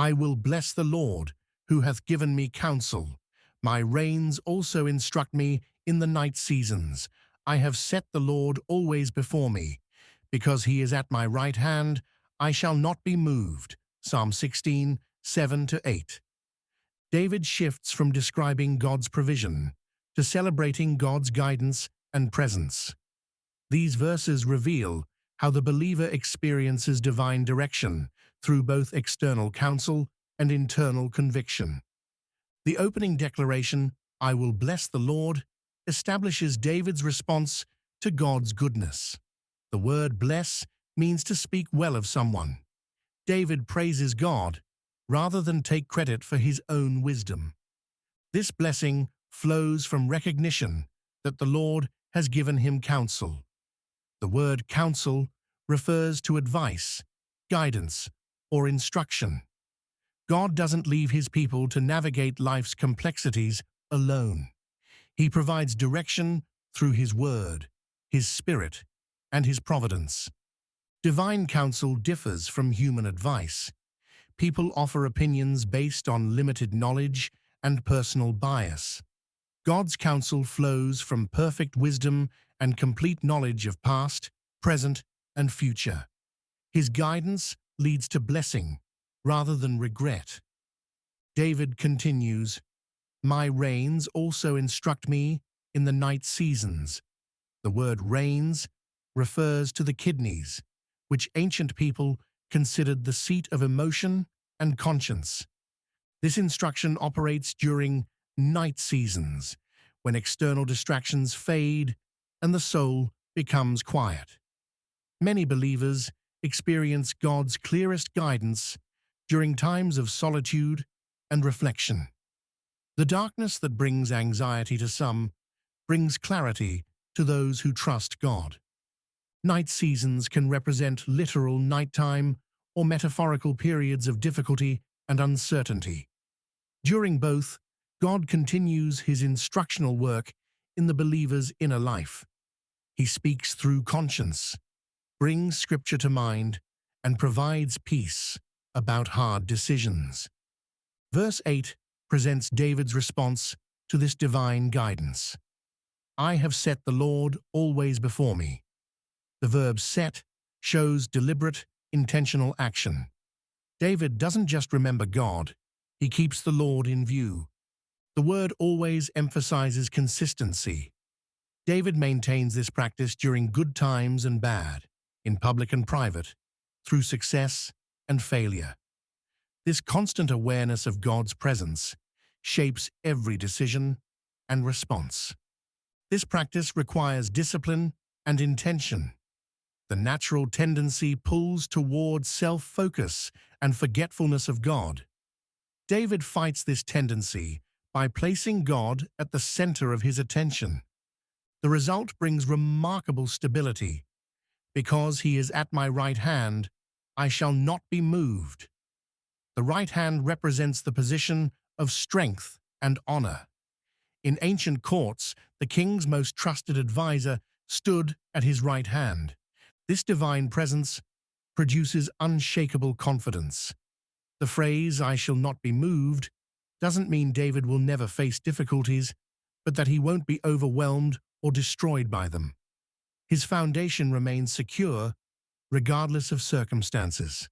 I will bless the Lord, who hath given me counsel. My reins also instruct me in the night seasons. I have set the Lord always before me. Because he is at my right hand, I shall not be moved. Psalm 16, 7-8. David shifts from describing God's provision to celebrating God's guidance and presence. These verses reveal how the believer experiences divine direction through both external counsel and internal conviction. The opening declaration, I will bless the Lord, establishes David's response to God's goodness. The word bless means to speak well of someone. David praises God rather than take credit for his own wisdom. This blessing flows from recognition that the Lord has given him counsel. The word counsel refers to advice, guidance, or instruction. God doesn't leave his people to navigate life's complexities alone. He provides direction through his word, his spirit, and his providence. Divine counsel differs from human advice. People offer opinions based on limited knowledge and personal bias. God's counsel flows from perfect wisdom and complete knowledge of past, present, and future. His guidance leads to blessing rather than regret. David continues, My reins also instruct me in the night seasons. The word reins refers to the kidneys, which ancient people considered the seat of emotion and conscience. This instruction operates during night seasons, when external distractions fade and the soul becomes quiet. Many believers experience God's clearest guidance during times of solitude and reflection. The darkness that brings anxiety to some brings clarity to those who trust God. Night seasons can represent literal nighttime or metaphorical periods of difficulty and uncertainty. During both, God continues his instructional work in the believer's inner life. He speaks through conscience, brings scripture to mind, and provides peace about hard decisions. Verse 8 presents David's response to this divine guidance. I have set the Lord always before me. The verb set shows deliberate, intentional action. David doesn't just remember God, he keeps the Lord in view. The word always emphasizes consistency. David maintains this practice during good times and bad, in public and private, through success and failure. This constant awareness of God's presence shapes every decision and response. This practice requires discipline and intention. The natural tendency pulls toward self-focus and forgetfulness of God. David fights this tendency by placing God at the center of his attention. The result brings remarkable stability. Because he is at my right hand, I shall not be moved. The right hand represents the position of strength and honor. In ancient courts, the king's most trusted advisor stood at his right hand. This divine presence produces unshakable confidence. The phrase, I shall not be moved, doesn't mean David will never face difficulties, but that he won't be overwhelmed or destroyed by them. His foundation remains secure, regardless of circumstances.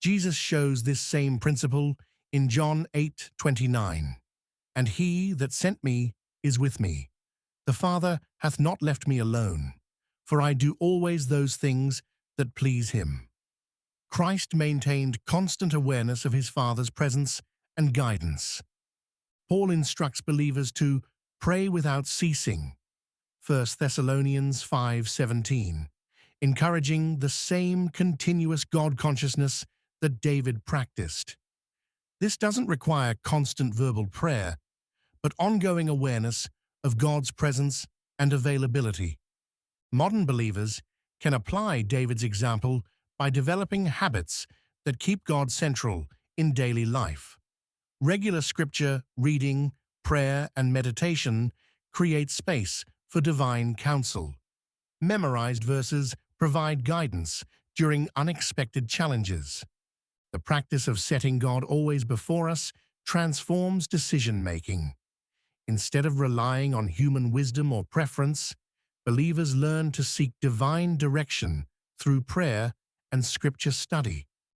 Jesus shows this same principle in John 8:29. And he that sent me is with me. The Father hath not left me alone, for I do always those things that please him. Christ maintained constant awareness of his Father's presence and guidance. Paul instructs believers to pray without ceasing, 1 Thessalonians 5:17, encouraging the same continuous God consciousness that David practiced. This doesn't require constant verbal prayer, but ongoing awareness of God's presence and availability. Modern believers can apply David's example by developing habits that keep God central in daily life. Regular scripture, reading, prayer, and meditation create space for divine counsel. Memorized verses provide guidance during unexpected challenges. The practice of setting God always before us transforms decision-making. Instead of relying on human wisdom or preference, believers learn to seek divine direction through prayer and scripture study.